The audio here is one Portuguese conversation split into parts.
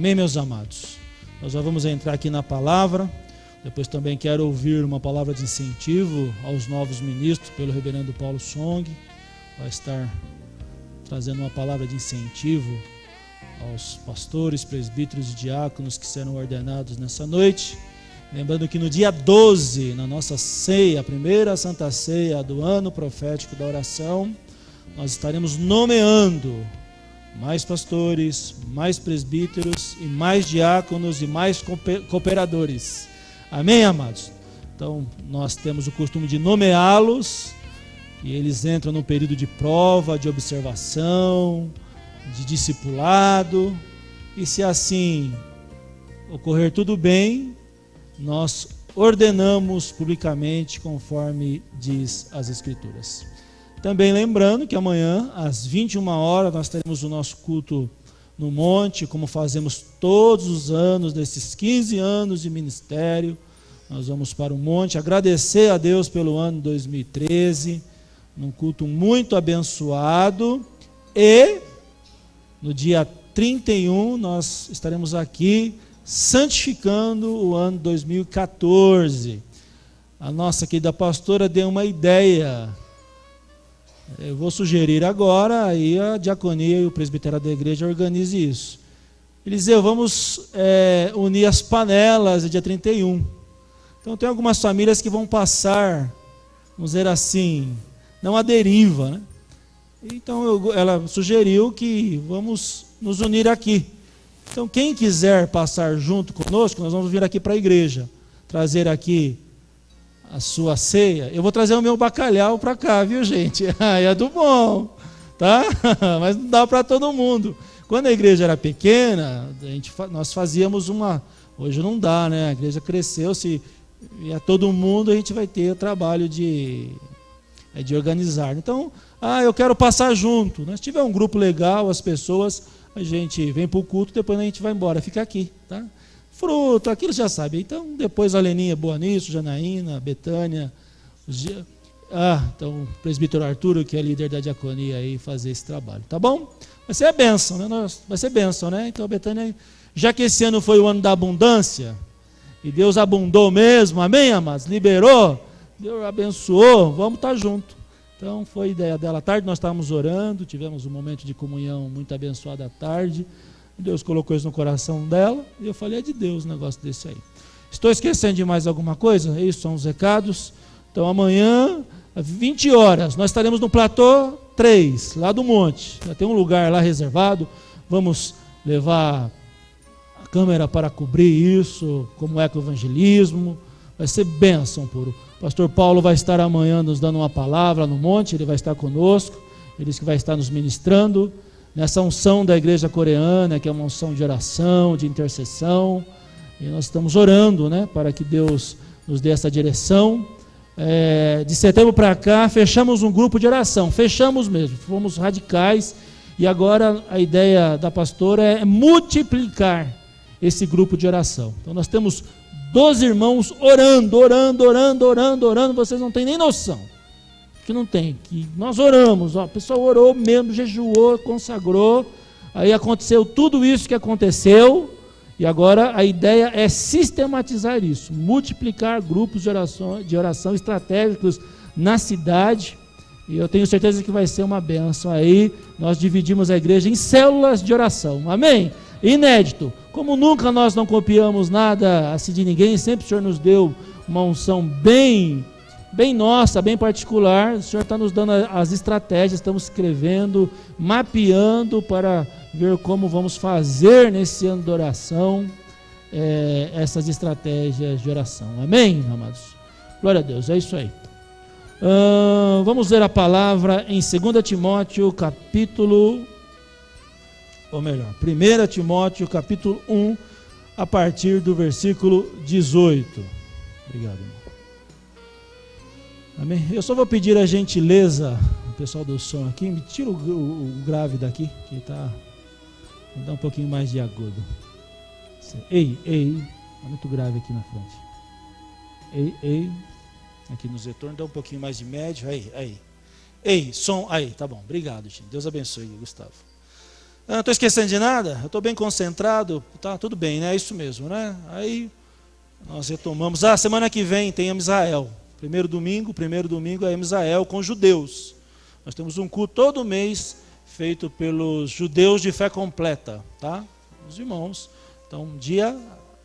Amém, meus amados? Nós já vamos entrar aqui na palavra. Depois também quero ouvir uma palavra de incentivo aos novos ministros pelo reverendo Paulo Song. Vai estar trazendo uma palavra de incentivo aos pastores, presbíteros e diáconos que serão ordenados nessa noite. Lembrando que no dia 12, na nossa ceia, a primeira Santa Ceia do ano profético da oração, nós estaremos nomeando mais pastores, mais presbíteros e mais diáconos e mais cooperadores. Amém, amados? Então, nós temos o costume de nomeá-los e eles entram num período de prova, de observação, de discipulado, e se assim ocorrer tudo bem, nós ordenamos publicamente conforme diz as Escrituras. Também lembrando que amanhã, às 21 horas, nós teremos o nosso culto no monte, como fazemos todos os anos, nesses 15 anos de ministério. Nós vamos para o monte, agradecer a Deus pelo ano 2013, num culto muito abençoado, e no dia 31 nós estaremos aqui santificando o ano 2014. A nossa querida pastora deu uma ideia. Eu vou sugerir agora, aí a diaconia e o presbitério da igreja organize isso. Eliseu, vamos unir as panelas no dia 31. Então tem algumas famílias que vão passar, vamos dizer assim, não à deriva, né? Então ela sugeriu que vamos nos unir aqui. Então quem quiser passar junto conosco, nós vamos vir aqui para a igreja, trazer aqui a sua ceia. Eu vou trazer o meu bacalhau para cá, viu, gente? É do bom, tá? Mas não dá para todo mundo. Quando a igreja era pequena, nós fazíamos uma... Hoje não dá, né? A igreja cresceu, se vier todo mundo, a gente vai ter o trabalho de organizar. Então, eu quero passar junto, né? Se tiver um grupo legal, as pessoas, a gente vem para o culto, depois a gente vai embora, fica aqui, tá? Fruta, aquilo já sabe. Então, depois a Leninha é boa nisso, Janaína, Betânia, então o presbítero Arturo, que é líder da diaconia, aí fazer esse trabalho, tá bom? Vai ser bênção, né? Vai ser bênção, né? Então, Betânia, já que esse ano foi o ano da abundância, e Deus abundou mesmo, amém, amados? Liberou, Deus abençoou, vamos estar junto. Então, foi ideia dela à tarde, nós estávamos orando, tivemos um momento de comunhão muito abençoado à tarde. Deus colocou isso no coração dela, e eu falei, é de Deus um negócio desse aí. Estou esquecendo de mais alguma coisa? Esses são os recados. Então amanhã, às 20 horas, nós estaremos no platô 3, lá do monte. Já tem um lugar lá reservado, vamos levar a câmera para cobrir isso, como ecoevangelismo, vai ser bênção puro. O pastor Paulo vai estar amanhã nos dando uma palavra no monte, ele vai estar conosco, ele disse que vai estar nos ministrando, nessa unção da igreja coreana, que é uma unção de oração, de intercessão, e nós estamos orando, né, para que Deus nos dê essa direção. De setembro para cá, fechamos um grupo de oração, fechamos mesmo, fomos radicais, e agora a ideia da pastora é multiplicar esse grupo de oração. Então nós temos 12 irmãos orando, vocês não têm nem noção. Que não tem, que nós oramos, a pessoa orou mesmo, jejuou, consagrou, aí aconteceu tudo isso que aconteceu, e agora a ideia é sistematizar isso, multiplicar grupos de oração estratégicos na cidade, e eu tenho certeza que vai ser uma bênção aí. Nós dividimos a igreja em células de oração, amém? Inédito, como nunca nós não copiamos nada assim de ninguém, sempre o Senhor nos deu uma unção bem nossa, bem particular. O Senhor está nos dando as estratégias, estamos escrevendo, mapeando para ver como vamos fazer nesse ano de oração, essas estratégias de oração, amém, amados? Glória a Deus, é isso aí. Vamos ler a palavra em 2 Timóteo capítulo, ou melhor, 1 Timóteo capítulo 1, a partir do versículo 18. Obrigado, irmão. Amém? Eu só vou pedir a gentileza, o pessoal do som aqui, me tira o grave daqui, que tá, dá um pouquinho mais de agudo. Ei, tá muito grave aqui na frente. Ei, aqui nos retornos, dá um pouquinho mais de médio, aí. Ei, som, aí, tá bom, obrigado, gente. Deus abençoe, Gustavo. Não estou esquecendo de nada? Eu estou bem concentrado? Tá, tudo bem, né? É isso mesmo, né? Aí nós retomamos. Semana que vem tem Israel. Primeiro domingo é Israel com judeus. Nós temos um culto todo mês feito pelos judeus de fé completa, tá? Os irmãos. Então, dia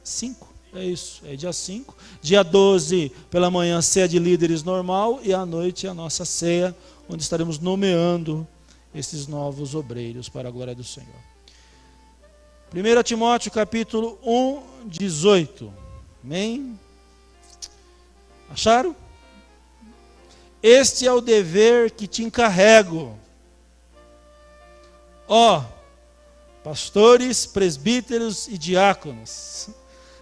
5, é isso, é dia 5. Dia 12, pela manhã, ceia de líderes normal, e à noite a nossa ceia, onde estaremos nomeando esses novos obreiros para a glória do Senhor. 1 Timóteo capítulo 1, 18. Amém? Acharam? Este é o dever que te encarrego, ó pastores, presbíteros e diáconos,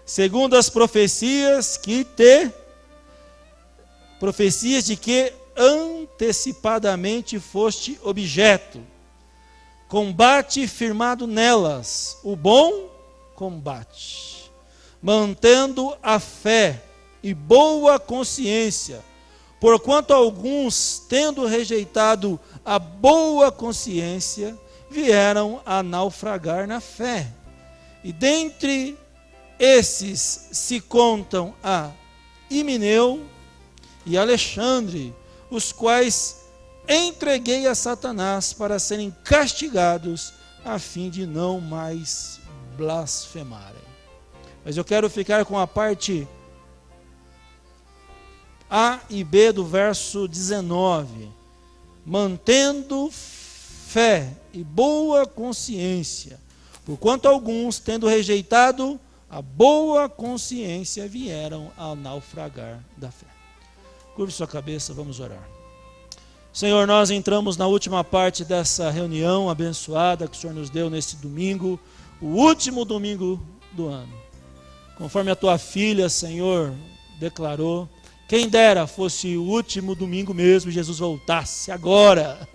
segundo as profecias de que antecipadamente foste objeto. Combate firmado nelas, o bom combate, mantendo a fé e boa consciência, porquanto alguns, tendo rejeitado a boa consciência, vieram a naufragar na fé. E dentre esses se contam a Himeneu e Alexandre, os quais entreguei a Satanás para serem castigados, a fim de não mais blasfemarem. Mas eu quero ficar com a parte A e B do verso 19. Mantendo fé e boa consciência, porquanto alguns, tendo rejeitado a boa consciência, vieram a naufragar da fé. Curve sua cabeça, vamos orar. Senhor, nós entramos na última parte dessa reunião abençoada que o Senhor nos deu nesse domingo, o último domingo do ano. Conforme a tua filha, Senhor, declarou, quem dera fosse o último domingo mesmo e Jesus voltasse agora,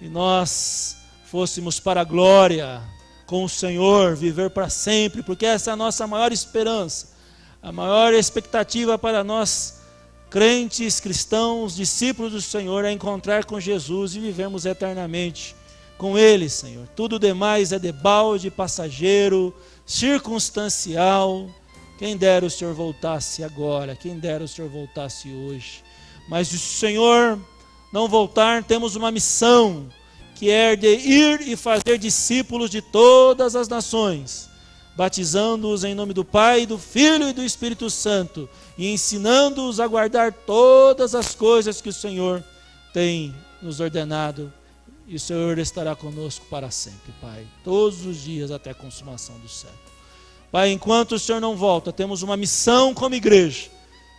e nós fôssemos para a glória com o Senhor, viver para sempre, porque essa é a nossa maior esperança, a maior expectativa para nós, crentes, cristãos, discípulos do Senhor, é encontrar com Jesus e vivermos eternamente com Ele, Senhor. Tudo demais é debalde, passageiro, circunstancial. Quem dera o Senhor voltasse agora, quem dera o Senhor voltasse hoje. Mas se o Senhor não voltar, temos uma missão, que é de ir e fazer discípulos de todas as nações, batizando-os em nome do Pai, do Filho e do Espírito Santo, e ensinando-os a guardar todas as coisas que o Senhor tem nos ordenado, e o Senhor estará conosco para sempre, Pai, todos os dias até a consumação do século. Pai, enquanto o Senhor não volta, temos uma missão como igreja,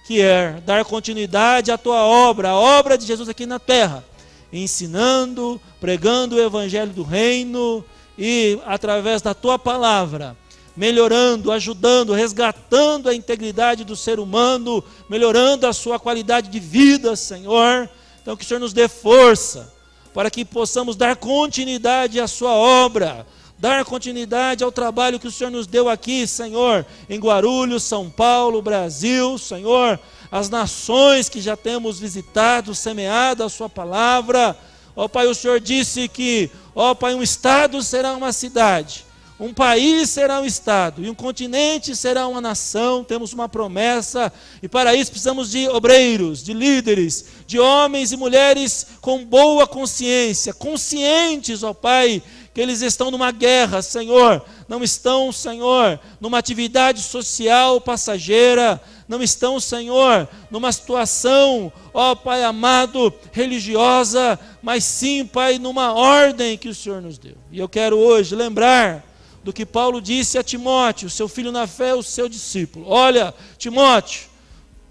que é dar continuidade à tua obra, a obra de Jesus aqui na terra, ensinando, pregando o evangelho do reino e através da tua palavra, melhorando, ajudando, resgatando a integridade do ser humano, melhorando a sua qualidade de vida, Senhor. Então que o Senhor nos dê força para que possamos dar continuidade à sua obra, dar continuidade ao trabalho que o Senhor nos deu aqui, Senhor, em Guarulhos, São Paulo, Brasil, Senhor, as nações que já temos visitado, semeado a sua palavra. Ó Pai, o Senhor disse que, ó Pai, um estado será uma cidade, um país será um estado, e um continente será uma nação. Temos uma promessa, e para isso precisamos de obreiros, de líderes, de homens e mulheres com boa consciência, conscientes, ó Pai, que eles estão numa guerra, Senhor, não estão, Senhor, numa atividade social passageira, não estão, Senhor, numa situação, ó Pai amado, religiosa, mas sim, Pai, numa ordem que o Senhor nos deu. E eu quero hoje lembrar do que Paulo disse a Timóteo, seu filho na fé, o seu discípulo. Olha, Timóteo,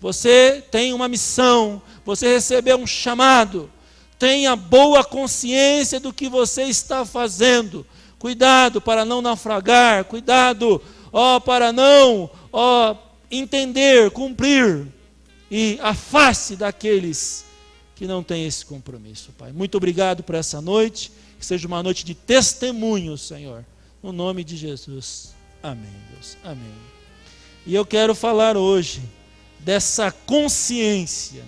você tem uma missão, você recebeu um chamado, tenha boa consciência do que você está fazendo. Cuidado para não naufragar, cuidado, para não, entender, cumprir, e afaste daqueles que não têm esse compromisso, Pai. Muito obrigado por essa noite, que seja uma noite de testemunho, Senhor, no nome de Jesus. Amém, Deus, amém. E eu quero falar hoje dessa consciência,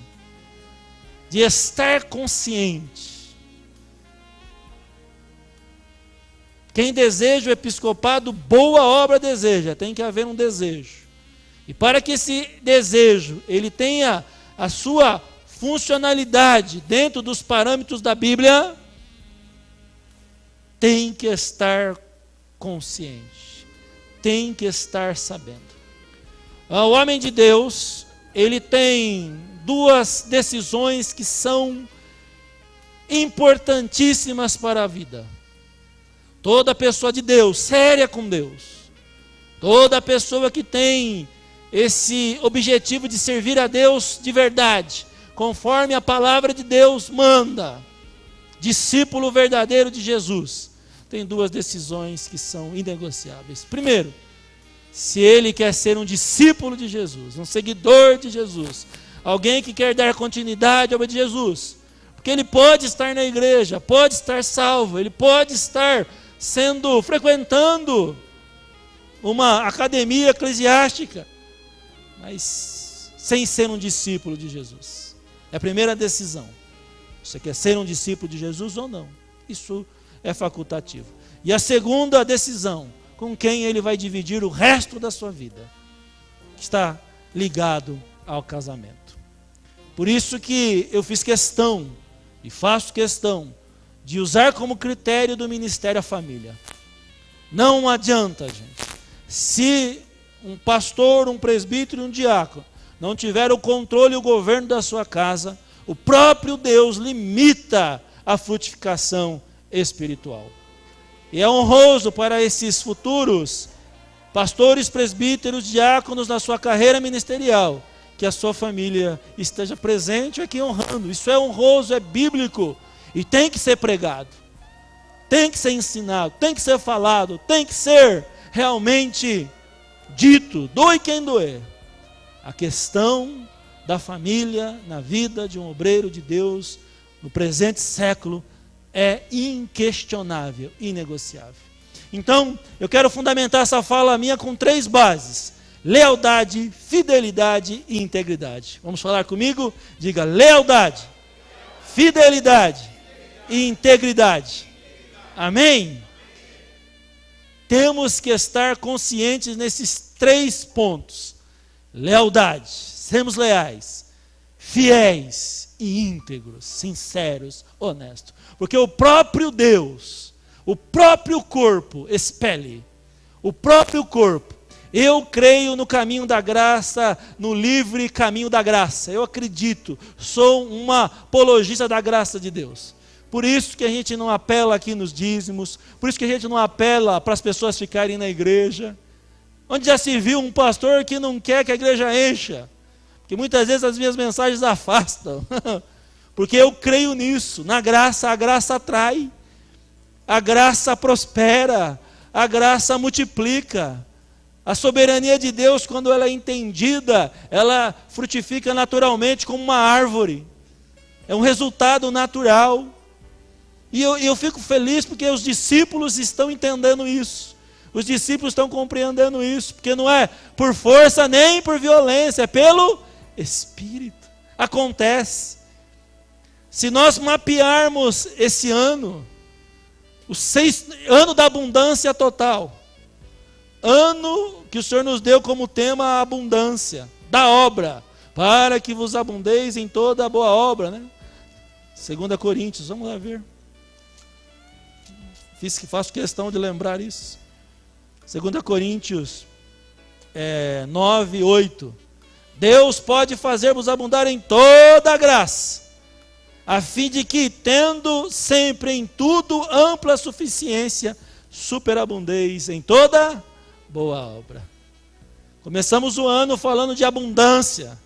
de estar consciente. Quem deseja o episcopado, boa obra deseja, tem que haver um desejo. E para que esse desejo ele tenha a sua funcionalidade dentro dos parâmetros da Bíblia, tem que estar consciente, tem que estar sabendo. O homem de Deus, ele tem duas decisões que são importantíssimas para a vida. Toda pessoa de Deus, séria com Deus, toda pessoa que tem esse objetivo de servir a Deus de verdade, conforme a palavra de Deus manda, discípulo verdadeiro de Jesus, tem duas decisões que são inegociáveis. Primeiro, se ele quer ser um discípulo de Jesus, um seguidor de Jesus, alguém que quer dar continuidade à obra de Jesus, porque ele pode estar na igreja, pode estar salvo, ele pode estar frequentando uma academia eclesiástica, mas sem ser um discípulo de Jesus. É a primeira decisão. Você quer ser um discípulo de Jesus ou não? Isso é facultativo. E a segunda decisão, com quem ele vai dividir o resto da sua vida, que está ligado ao casamento. Por isso que eu fiz questão, e faço questão, de usar como critério do ministério a família. Não adianta, gente. Se um pastor, um presbítero e um diácono não tiver o controle e o governo da sua casa, o próprio Deus limita a frutificação espiritual. E é honroso para esses futuros pastores, presbíteros, diáconos na sua carreira ministerial, que a sua família esteja presente aqui honrando. Isso é honroso, é bíblico. E tem que ser pregado, tem que ser ensinado, tem que ser falado, tem que ser realmente dito, doe quem doer. A questão da família na vida de um obreiro de Deus no presente século é inquestionável, inegociável. Então, eu quero fundamentar essa fala minha com 3 bases: lealdade, fidelidade e integridade. Vamos falar comigo? Diga: lealdade, fidelidade e integridade. Amém? Temos que estar conscientes nesses 3 pontos: lealdade, sermos leais, fiéis e íntegros, sinceros, honestos. Porque o próprio Deus, o próprio corpo expele, o próprio corpo. Eu creio no caminho da graça, no livre caminho da graça. Eu acredito, sou uma apologista da graça de Deus. Por isso que a gente não apela aqui nos dízimos, por isso que a gente não apela para as pessoas ficarem na igreja. Onde já se viu um pastor que não quer que a igreja encha? Porque muitas vezes as minhas mensagens afastam. Porque eu creio nisso, na graça, a graça atrai, a graça prospera, a graça multiplica. A soberania de Deus, quando ela é entendida, ela frutifica naturalmente como uma árvore. É um resultado natural. E eu fico feliz porque os discípulos estão entendendo isso. Os discípulos estão compreendendo isso. Porque não é por força nem por violência, é pelo Espírito. Acontece. Se nós mapearmos esse ano, ano da abundância total, ano que o Senhor nos deu como tema a abundância da obra, para que vos abundeis em toda a boa obra, né? 2 Coríntios, vamos lá ver. Faço questão de lembrar isso. 2 Coríntios 9, 8. Deus pode fazer-vos abundar em toda a graça, a fim de que, tendo sempre em tudo ampla suficiência, superabundeis em toda boa obra. Começamos o ano falando de abundância,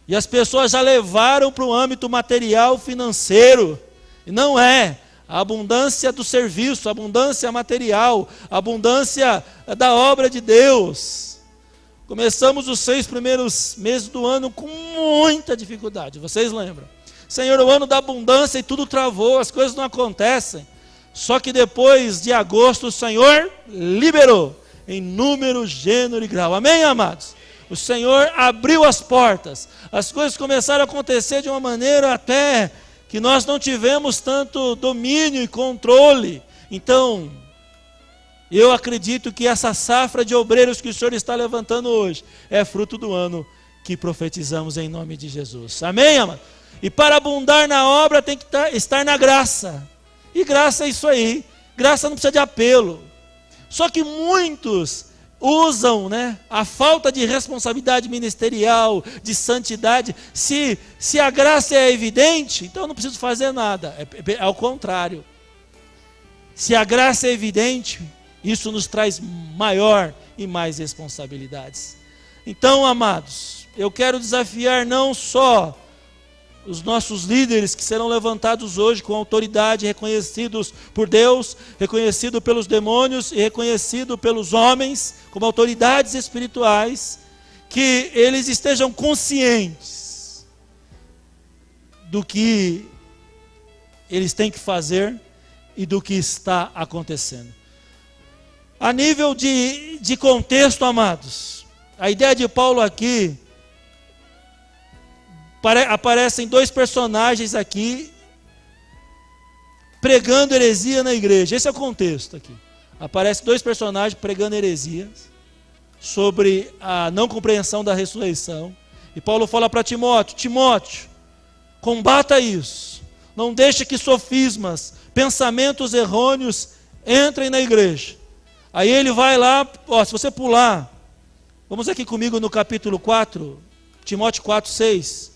e as pessoas já levaram para o âmbito material financeiro, e não é. A abundância do serviço, a abundância material, a abundância da obra de Deus. Começamos os 6 primeiros meses do ano com muita dificuldade, vocês lembram? Senhor, o ano da abundância e tudo travou, as coisas não acontecem. Só que depois de agosto o Senhor liberou em número, gênero e grau. Amém, amados? O Senhor abriu as portas, as coisas começaram a acontecer de uma maneira até que nós não tivemos tanto domínio e controle. Então, Eu acredito que essa safra de obreiros que o Senhor está levantando hoje é fruto do ano que profetizamos em nome de Jesus. Amém, amado? E para abundar na obra tem que estar na graça. E graça é isso aí. Graça não precisa de apelo. Só que muitos usam, a falta de responsabilidade ministerial, de santidade. Se a graça é evidente, então eu não preciso fazer nada. É ao contrário. Se a graça é evidente, isso nos traz maior e mais responsabilidades. Então, amados, eu quero desafiar não só os nossos líderes que serão levantados hoje com autoridade, reconhecidos por Deus, reconhecidos pelos demônios e reconhecidos pelos homens como autoridades espirituais, que eles estejam conscientes do que eles têm que fazer e do que está acontecendo. A nível de contexto, amados, a ideia de Paulo aqui, aparecem dois personagens aqui pregando heresia na igreja. Esse é o contexto aqui. Aparecem dois personagens pregando heresias sobre a não compreensão da ressurreição. E Paulo fala para Timóteo: Timóteo, combata isso. Não deixe que sofismas, pensamentos errôneos entrem na igreja. Aí ele vai lá, se você pular, vamos aqui comigo no capítulo 4, Timóteo 4, 6.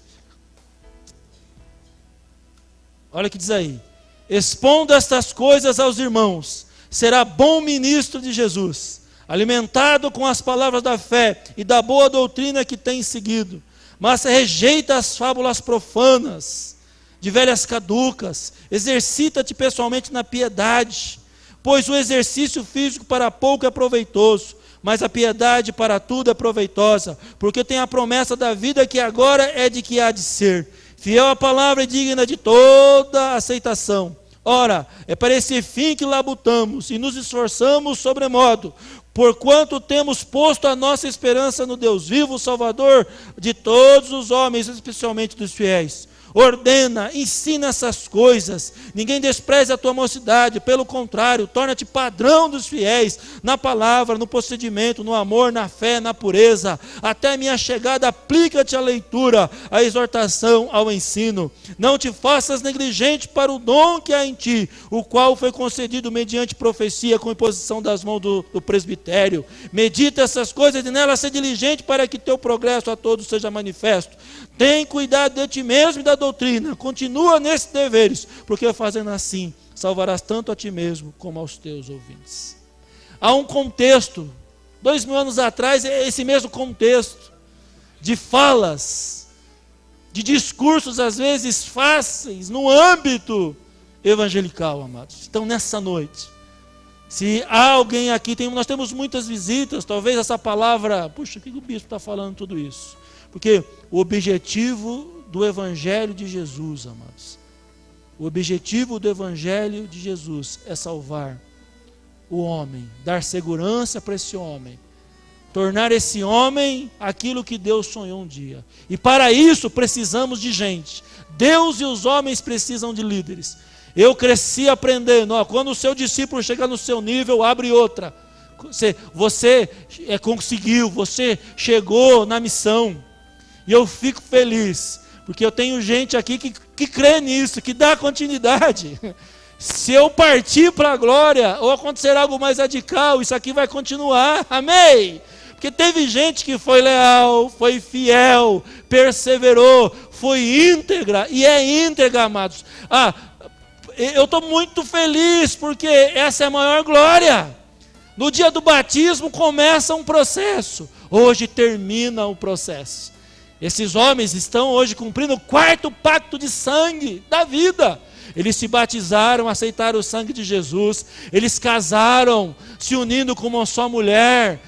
Olha o que diz aí: expondo estas coisas aos irmãos, será bom ministro de Jesus, alimentado com as palavras da fé e da boa doutrina que tem seguido, mas rejeita as fábulas profanas, de velhas caducas, exercita-te pessoalmente na piedade, pois o exercício físico para pouco é proveitoso, mas a piedade para tudo é proveitosa, porque tem a promessa da vida que agora é de que há de ser. Fiel à palavra e digna de toda aceitação. Ora, é para esse fim que labutamos e nos esforçamos sobremodo, porquanto temos posto a nossa esperança no Deus vivo, Salvador de todos os homens, especialmente dos fiéis. Ordena, ensina essas coisas, ninguém despreze a tua mocidade, pelo contrário, torna-te padrão dos fiéis, na palavra, no procedimento, no amor, na fé, na pureza. Até a minha chegada, aplica-te à leitura, à exortação, ao ensino. Não te faças negligente para o dom que há em ti, o qual foi concedido mediante profecia, com imposição das mãos do presbitério. Medita essas coisas e nela ser diligente para que teu progresso a todos seja manifesto. Tem cuidado de ti mesmo e da doutrina, continua nesses deveres, porque fazendo assim, salvarás tanto a ti mesmo como aos teus ouvintes. Há um contexto, 2000 anos atrás, esse mesmo contexto, de falas, de discursos às vezes fáceis, no âmbito evangelical, amados. Então nessa noite, se há alguém aqui, nós temos muitas visitas, talvez essa palavra, puxa, o que o bispo está falando tudo isso? Porque o objetivo do Evangelho de Jesus, amados, o objetivo do Evangelho de Jesus é salvar o homem, dar segurança para esse homem, tornar esse homem aquilo que Deus sonhou um dia. E para isso precisamos de gente. Deus e os homens precisam de líderes. Eu cresci aprendendo, quando o seu discípulo chega no seu nível, abre outra. Você conseguiu, você chegou na missão. E eu fico feliz, porque eu tenho gente aqui que crê nisso, que dá continuidade. Se eu partir para a glória, ou acontecer algo mais radical, isso aqui vai continuar, amém? Porque teve gente que foi leal, foi fiel, perseverou, foi íntegra, e é íntegra, amados. Eu estou muito feliz, porque essa é a maior glória. No dia do batismo começa um processo, hoje termina o processo. Esses homens estão hoje cumprindo o 4º pacto de sangue da vida. Eles se batizaram, aceitaram o sangue de Jesus. Eles casaram, se unindo como uma só mulher.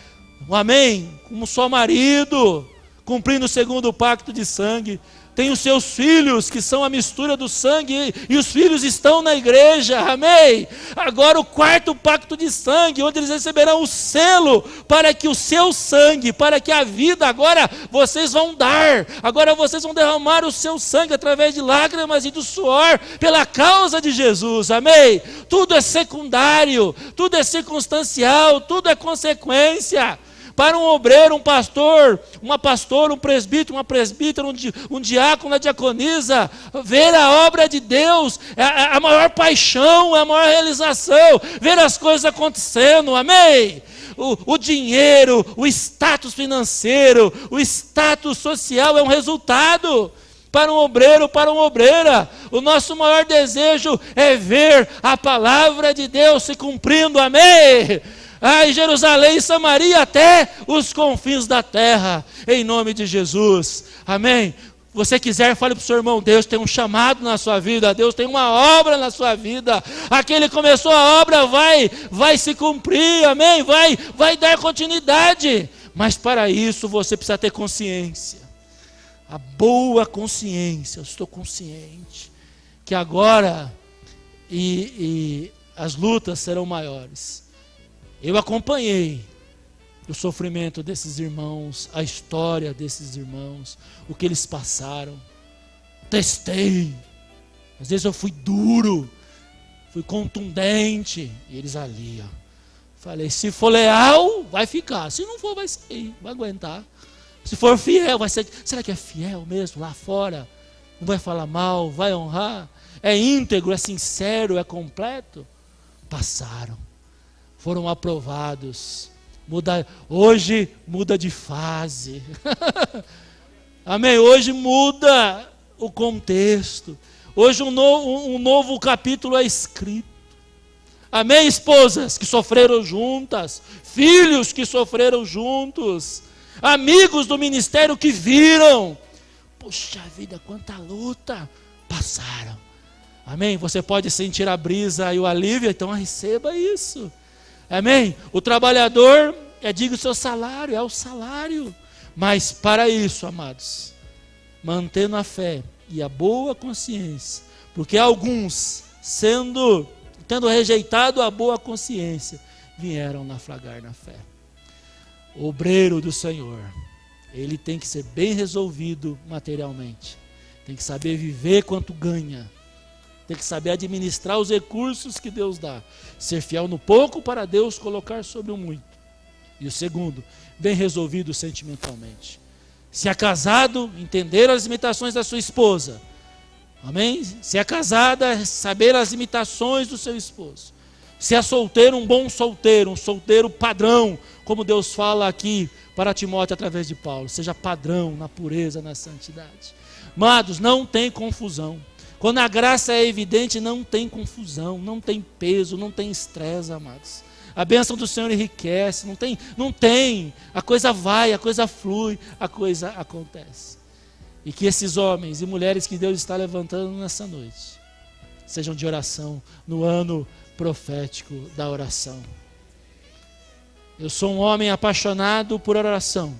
Amém? Como um só marido. cumprindo o segundo pacto de sangue. Tem os seus filhos, que são a mistura do sangue, e os filhos estão na igreja, amém? Agora o quarto pacto de sangue, onde eles receberão o selo, para que o seu sangue, para que a vida, agora vocês vão dar, agora vocês vão derramar o seu sangue, através de lágrimas e do suor, pela causa de Jesus, amém? Tudo é secundário, tudo é circunstancial, tudo é consequência. Para um obreiro, um pastor, uma pastora, um presbítero, uma presbítera, um diácono, uma diaconisa, ver a obra de Deus é a maior paixão, é a maior realização, ver as coisas acontecendo, amém? O dinheiro, o status financeiro, o status social é um resultado. Para um obreiro, para uma obreira, o nosso maior desejo é ver a palavra de Deus se cumprindo, amém? Em Jerusalém e Samaria, até os confins da terra, em nome de Jesus, amém? Você quiser, fale para o seu irmão, Deus tem um chamado na sua vida, Deus tem uma obra na sua vida, aquele que começou a obra vai se cumprir, amém? Vai dar continuidade, mas para isso você precisa ter consciência, a boa consciência. Eu estou consciente que agora as lutas serão maiores. Eu acompanhei o sofrimento desses irmãos, a história desses irmãos, o que eles passaram. Testei. Às vezes eu fui duro, fui contundente. E eles ali, ó. Falei, se for leal, vai ficar. Se não for, vai sair, vai aguentar. Se for fiel, vai ser. Será que é fiel mesmo lá fora? Não vai falar mal, vai honrar? É íntegro, é sincero, é completo? Passaram. Foram aprovados. Hoje muda de fase. Amém? Hoje muda o contexto. Hoje um novo capítulo é escrito. Amém, esposas que sofreram juntas, filhos que sofreram juntos, amigos do ministério que viram. Poxa vida, quanta luta. Passaram. Amém? Você pode sentir a brisa e o alívio, então receba isso. Amém? O trabalhador é digno do seu salário, é o salário. Mas para isso, amados, mantendo a fé e a boa consciência, porque alguns, tendo rejeitado a boa consciência, vieram naufragar na fé. O obreiro do Senhor, ele tem que ser bem resolvido materialmente, tem que saber viver quanto ganha, tem que saber administrar os recursos que Deus dá, ser fiel no pouco para Deus colocar sobre o muito. E o segundo, bem resolvido sentimentalmente. Se é casado, entender as limitações da sua esposa. Amém? Se é casada, saber as limitações do seu esposo. Se é solteiro, um bom solteiro, um solteiro padrão, como Deus fala aqui para Timóteo através de Paulo. Seja padrão na pureza, na santidade. Amados, não tem confusão. Quando a graça é evidente, não tem confusão, não tem peso, não tem estresse, amados. A bênção do Senhor enriquece, não tem. A coisa vai, a coisa flui, a coisa acontece. E que esses homens e mulheres que Deus está levantando nessa noite, sejam de oração no ano profético da oração. Eu sou um homem apaixonado por oração.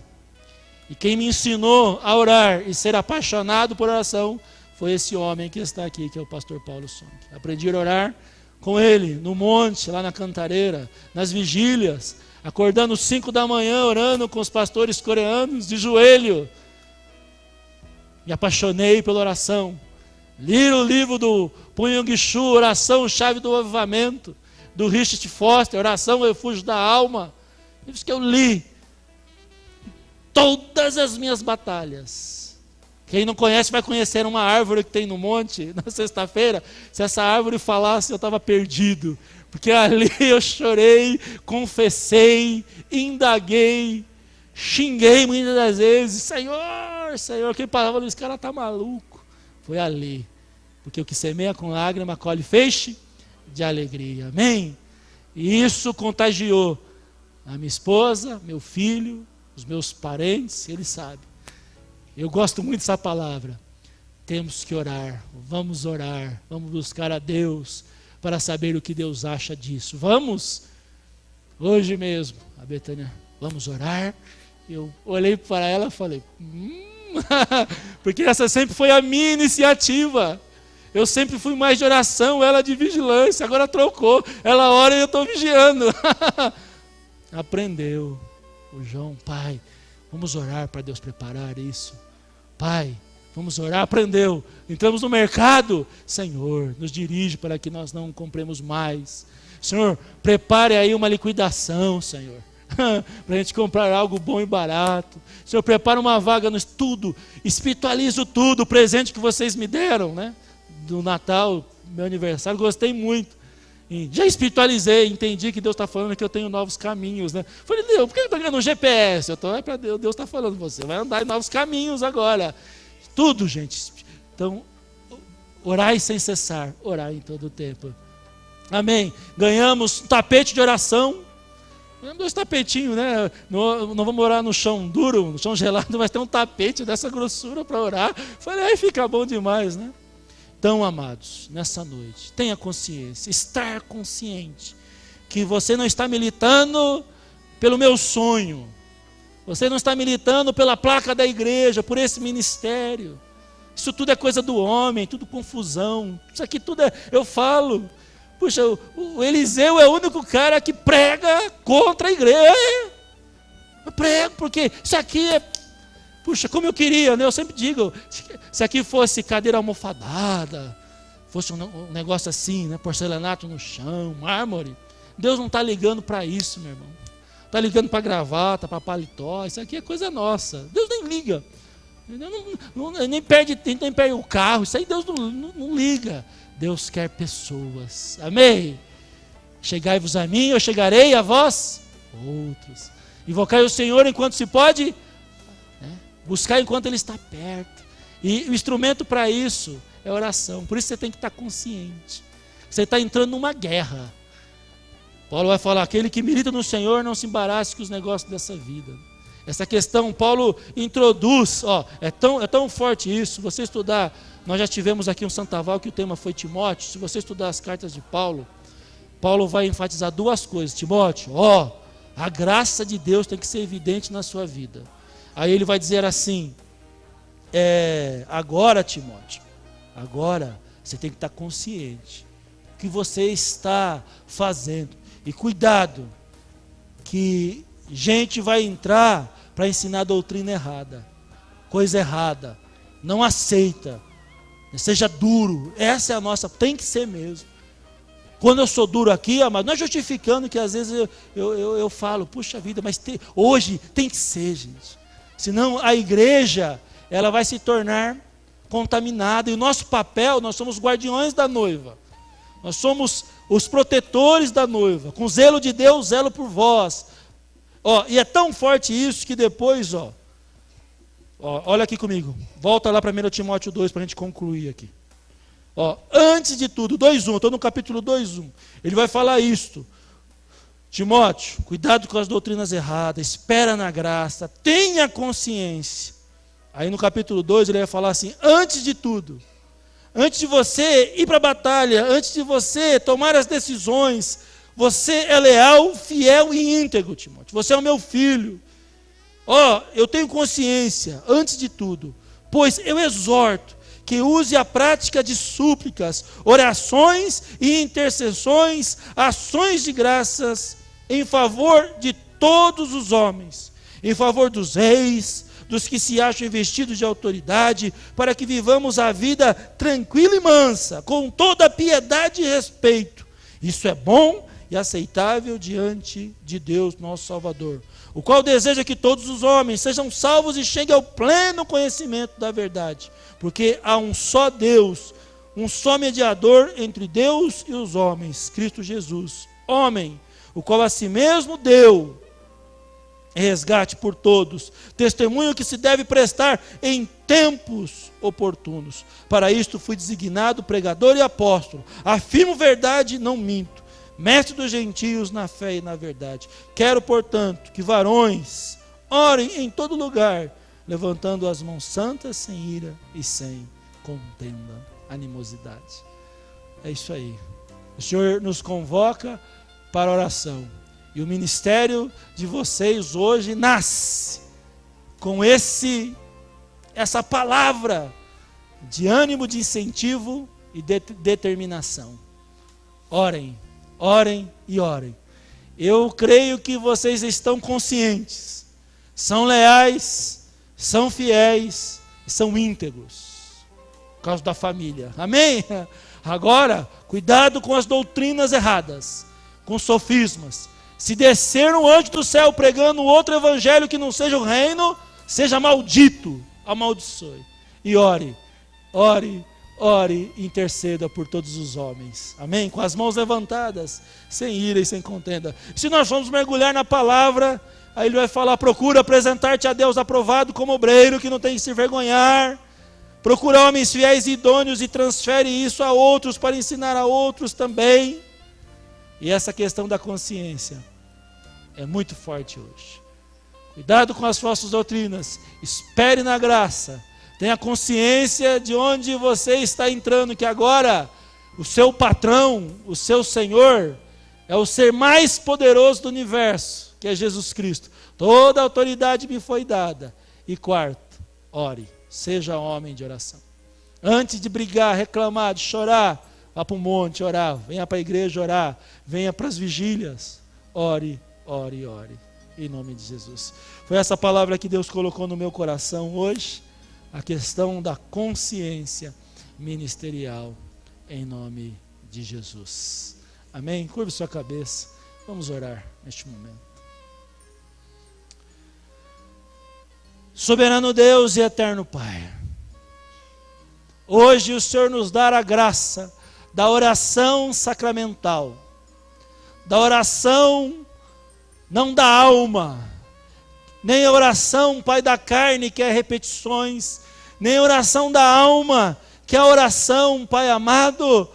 E quem me ensinou a orar e ser apaixonado por oração foi esse homem que está aqui, que é o pastor Paulo Song. Aprendi a orar com ele, no monte, lá na Cantareira, nas vigílias, acordando 5 da manhã, orando com os pastores coreanos, de joelho. Me apaixonei pela oração. Li o livro do Punhyung Shu, Oração, Chave do Avivamento, do Richard Foster, Oração, Refúgio da Alma. Livros que eu li. Todas as minhas batalhas. Quem não conhece vai conhecer uma árvore que tem no monte, na sexta-feira. Se essa árvore falasse, eu estava perdido. Porque ali eu chorei, confessei, indaguei, xinguei muitas das vezes. Senhor, Senhor, quem falava, esse cara está maluco. Foi ali. Porque o que semeia com lágrima, colhe feixe de alegria. Amém? E isso contagiou a minha esposa, meu filho, os meus parentes, eles sabem. Eu gosto muito dessa palavra. Temos que orar, vamos buscar a Deus para saber o que Deus acha disso. Vamos, hoje mesmo, a Betânia, vamos orar Eu olhei para ela e falei, porque essa sempre foi a minha iniciativa. Eu sempre fui mais de oração, ela de vigilância, agora trocou. Ela ora e eu estou vigiando. Aprendeu. O João, pai, vamos orar para Deus preparar isso. Pai, vamos orar, aprendeu. Entramos no mercado. Senhor, nos dirige para que nós não compremos mais. Senhor, prepare aí uma liquidação, Senhor. Para a gente comprar algo bom e barato. Senhor, prepara uma vaga no estudo. Espiritualizo tudo, o presente que vocês me deram, né? Do Natal, meu aniversário, gostei muito. E já espiritualizei, entendi que Deus está falando que eu tenho novos caminhos, né? Falei, Deus, por que eu estou ganhando um GPS? É para Deus está falando, você vai andar em novos caminhos agora. Tudo, gente. Então, orai sem cessar, orai em todo o tempo. Amém. Ganhamos um tapete de oração. Ganhamos 2 tapetinhos, né? Não vamos orar no chão duro, no chão gelado, mas tem um tapete dessa grossura para orar. Falei, aí fica bom demais, né? Então, amados, nessa noite, tenha consciência, estar consciente que você não está militando pelo meu sonho, você não está militando pela placa da igreja, por esse ministério. Isso tudo é coisa do homem, tudo confusão. Isso aqui tudo é, eu falo, puxa, o Eliseu é o único cara que prega contra a igreja. Eu prego porque isso aqui é... Puxa, como eu queria, né? Eu sempre digo, se aqui fosse cadeira almofadada, fosse um negócio assim, né? Porcelanato no chão, mármore, Deus não está ligando para isso, meu irmão. Está ligando para gravata, para paletó, isso aqui é coisa nossa. Deus nem liga, nem perde o carro, isso aí Deus não liga. Deus quer pessoas, amém? Chegai-vos a mim, eu chegarei a vós, outros. Invocai o Senhor enquanto se pode, buscar enquanto Ele está perto. E o instrumento para isso é oração. Por isso você tem que estar consciente. Você está entrando numa guerra. Paulo vai falar, aquele que milita no Senhor não se embarace com os negócios dessa vida. Essa questão, Paulo introduz, é tão forte isso. Você estudar, nós já tivemos aqui um Santaval que o tema foi Timóteo. Se você estudar as cartas de Paulo, Paulo vai enfatizar 2 coisas. Timóteo, a graça de Deus tem que ser evidente na sua vida. Aí ele vai dizer assim, agora, Timóteo, agora você tem que estar consciente do que você está fazendo. E cuidado, que gente vai entrar para ensinar doutrina errada, coisa errada, não aceita, seja duro, essa é a nossa, tem que ser mesmo. Quando eu sou duro aqui, amado, não é justificando que às vezes eu falo, puxa vida, mas hoje tem que ser, gente. Senão a igreja, ela vai se tornar contaminada. E o nosso papel, nós somos guardiões da noiva. Nós somos os protetores da noiva. Com zelo de Deus, zelo por vós. E é tão forte isso que depois, olha aqui comigo. Volta lá para 1 Timóteo 2 para a gente concluir aqui. Antes de tudo, 2:1, estou no capítulo 2:1. Ele vai falar isto. Timóteo, cuidado com as doutrinas erradas, espera na graça, tenha consciência. Aí no capítulo 2 ele vai falar assim, antes de tudo, antes de você ir para a batalha, antes de você tomar as decisões, você é leal, fiel e íntegro, Timóteo. Você é o meu filho. Eu tenho consciência, antes de tudo, pois eu exorto que use a prática de súplicas, orações e intercessões, ações de graças em favor de todos os homens, em favor dos reis, dos que se acham investidos de autoridade, para que vivamos a vida tranquila e mansa, com toda piedade e respeito. Isso é bom e aceitável diante de Deus, nosso Salvador, o qual deseja que todos os homens sejam salvos e cheguem ao pleno conhecimento da verdade, porque há um só Deus, um só mediador entre Deus e os homens, Cristo Jesus, homem, o qual a si mesmo deu resgate por todos, testemunho que se deve prestar em tempos oportunos. Para isto fui designado pregador e apóstolo, afirmo verdade e não minto, mestre dos gentios na fé e na verdade. Quero, portanto, que varões orem em todo lugar, levantando as mãos santas, sem ira e sem contenda, animosidade. É isso aí. O Senhor nos convoca para a oração. E o ministério de vocês hoje nasce com essa palavra de ânimo, de incentivo e de determinação. Orem, orem e orem. Eu creio que vocês estão conscientes, são leais, são fiéis e são íntegros, por causa da família. Amém? Agora, cuidado com as doutrinas erradas, com sofismas. Se descer um anjo do céu pregando outro evangelho que não seja o reino, seja maldito, amaldiçoe. E ore, ore, ore e interceda por todos os homens. Amém? Com as mãos levantadas, sem ira e sem contenda. Se nós formos mergulhar na palavra, aí ele vai falar: procura apresentar-te a Deus aprovado como obreiro que não tem que se envergonhar. Procura homens fiéis e idôneos e transfere isso a outros para ensinar a outros também. E essa questão da consciência é muito forte hoje. Cuidado com as falsas doutrinas. Espere na graça. Tenha consciência de onde você está entrando, que agora o seu patrão, o seu Senhor, é o ser mais poderoso do universo, que é Jesus Cristo. Toda a autoridade me foi dada. E quarto, ore. Seja homem de oração. Antes de brigar, reclamar, de chorar, vá para o monte orar, venha para a igreja orar, venha para as vigílias. Ore, ore, ore. Em nome de Jesus. Foi essa palavra que Deus colocou no meu coração hoje. A questão da consciência ministerial. Em nome de Jesus. Amém? Curve sua cabeça. Vamos orar neste momento. Soberano Deus e eterno Pai, hoje o Senhor nos dá a graça da oração sacramental, da oração não da alma, nem a oração, Pai, da carne, que é repetições, nem a oração da alma, que é a oração, Pai amado,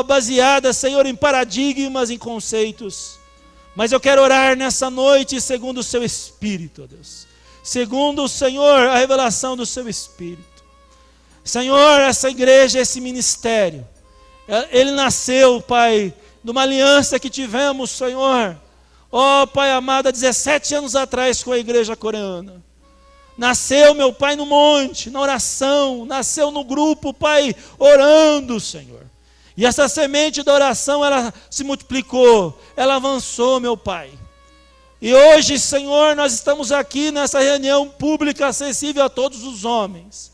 baseada, Senhor, em paradigmas, em conceitos. Mas eu quero orar nessa noite segundo o Seu Espírito, ó Deus. Segundo o Senhor, a revelação do Seu Espírito. Senhor, essa igreja, esse ministério, ele nasceu, Pai, de uma aliança que tivemos, Senhor, Pai amado, há 17 anos atrás com a igreja coreana. Nasceu, meu Pai, no monte, na oração, nasceu no grupo, Pai, orando, Senhor. E essa semente da oração, ela se multiplicou, ela avançou, meu Pai. E hoje, Senhor, nós estamos aqui nessa reunião pública acessível a todos os homens.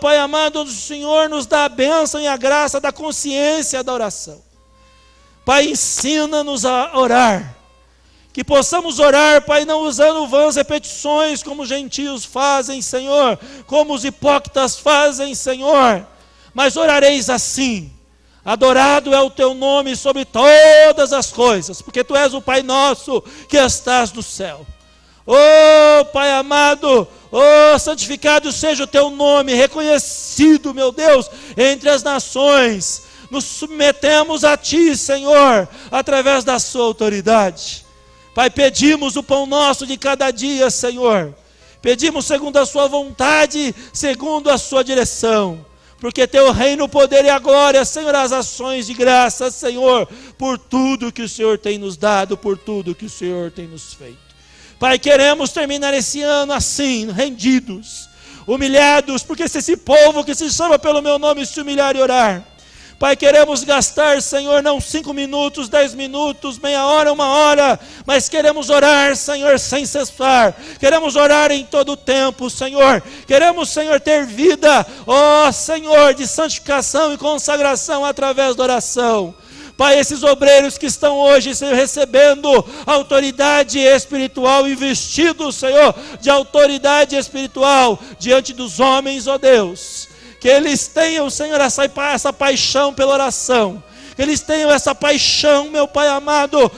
Pai amado, o Senhor nos dá a bênção e a graça da consciência da oração. Pai, ensina-nos a orar. Que possamos orar, Pai, não usando vãs repetições como os gentios fazem, Senhor, como os hipócritas fazem, Senhor. Mas orareis assim: adorado é o Teu nome sobre todas as coisas, porque Tu és o Pai nosso que estás no céu. Pai amado, santificado seja o Teu nome, reconhecido, meu Deus, entre as nações. Nos submetemos a Ti, Senhor, através da Sua autoridade. Pai, pedimos o pão nosso de cada dia, Senhor. Pedimos segundo a Sua vontade, segundo a Sua direção. Porque Teu reino, o poder e a glória, Senhor, as ações de graça, Senhor, por tudo que o Senhor tem nos dado, por tudo que o Senhor tem nos feito. Pai, queremos terminar esse ano assim, rendidos, humilhados, porque se esse povo que se chama pelo meu nome se humilhar e orar, Pai, queremos gastar, Senhor, não 5 minutos, 10 minutos, meia hora, 1 hora, mas queremos orar, Senhor, sem cessar. Queremos orar em todo o tempo, Senhor. Queremos, Senhor, ter vida, Senhor, de santificação e consagração através da oração. Pai, esses obreiros que estão hoje, Senhor, recebendo autoridade espiritual, investidos, Senhor, de autoridade espiritual diante dos homens, Deus. Que eles tenham, Senhor, essa paixão pela oração. Que eles tenham essa paixão, meu Pai amado,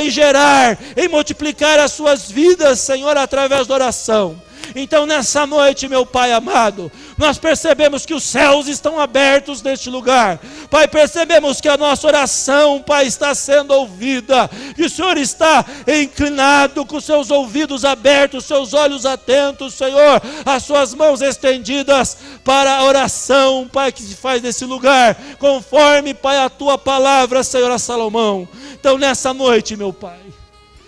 em gerar, em multiplicar as suas vidas, Senhor, através da oração. Então nessa noite, meu Pai amado, nós percebemos que os céus estão abertos neste lugar. Pai, percebemos que a nossa oração, Pai, está sendo ouvida. Que o Senhor está inclinado, com seus ouvidos abertos, seus olhos atentos, Senhor, as suas mãos estendidas para a oração, Pai, que se faz nesse lugar, conforme, Pai, a Tua palavra, Senhor, a Salomão. Então nessa noite, meu Pai,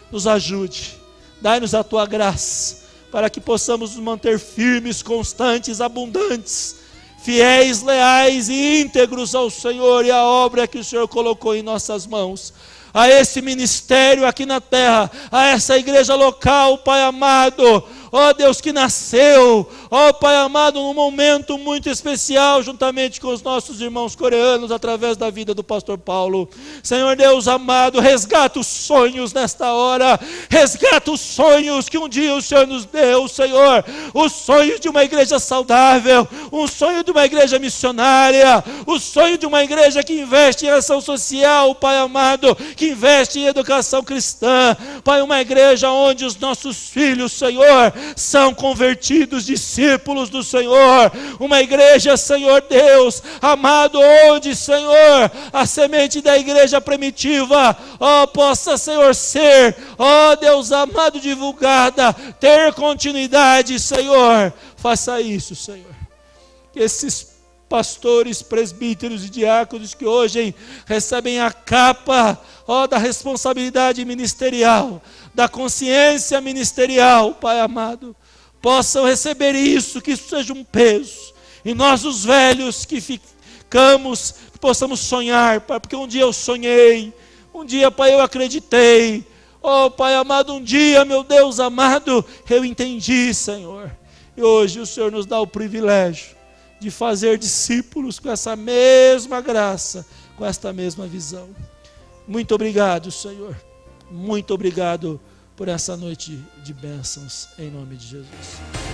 nos ajude, dai-nos a Tua graça, para que possamos nos manter firmes, constantes, abundantes, fiéis, leais e íntegros ao Senhor e à obra que o Senhor colocou em nossas mãos. A esse ministério aqui na terra, a essa igreja local, Pai amado, ó Deus, que nasceu, ó Pai amado, num momento muito especial, juntamente com os nossos irmãos coreanos, através da vida do pastor Paulo. Senhor Deus amado, resgata os sonhos nesta hora, resgata os sonhos que um dia o Senhor nos deu, Senhor, os sonhos de uma igreja saudável, um sonho de uma igreja missionária, o sonho de uma igreja que investe em ação social, Pai amado, que investe em educação cristã, Pai, uma igreja onde os nossos filhos, Senhor, são convertidos, discípulos do Senhor, uma igreja, Senhor Deus, amado, onde, Senhor, a semente da igreja primitiva, ó, possa, Senhor, ser, ó Deus amado, divulgada, ter continuidade, Senhor, faça isso, Senhor, que esses pastores, presbíteros e diáconos que hoje recebem a capa, ó, da responsabilidade ministerial, da consciência ministerial, Pai amado, possam receber isso, que isso seja um peso, e nós os velhos que ficamos, que possamos sonhar, Pai, porque um dia eu sonhei, um dia, Pai, eu acreditei, ó Pai amado, um dia, meu Deus amado, eu entendi, Senhor, e hoje o Senhor nos dá o privilégio de fazer discípulos com essa mesma graça, com esta mesma visão. Muito obrigado, Senhor. Muito obrigado por essa noite de bênçãos, em nome de Jesus.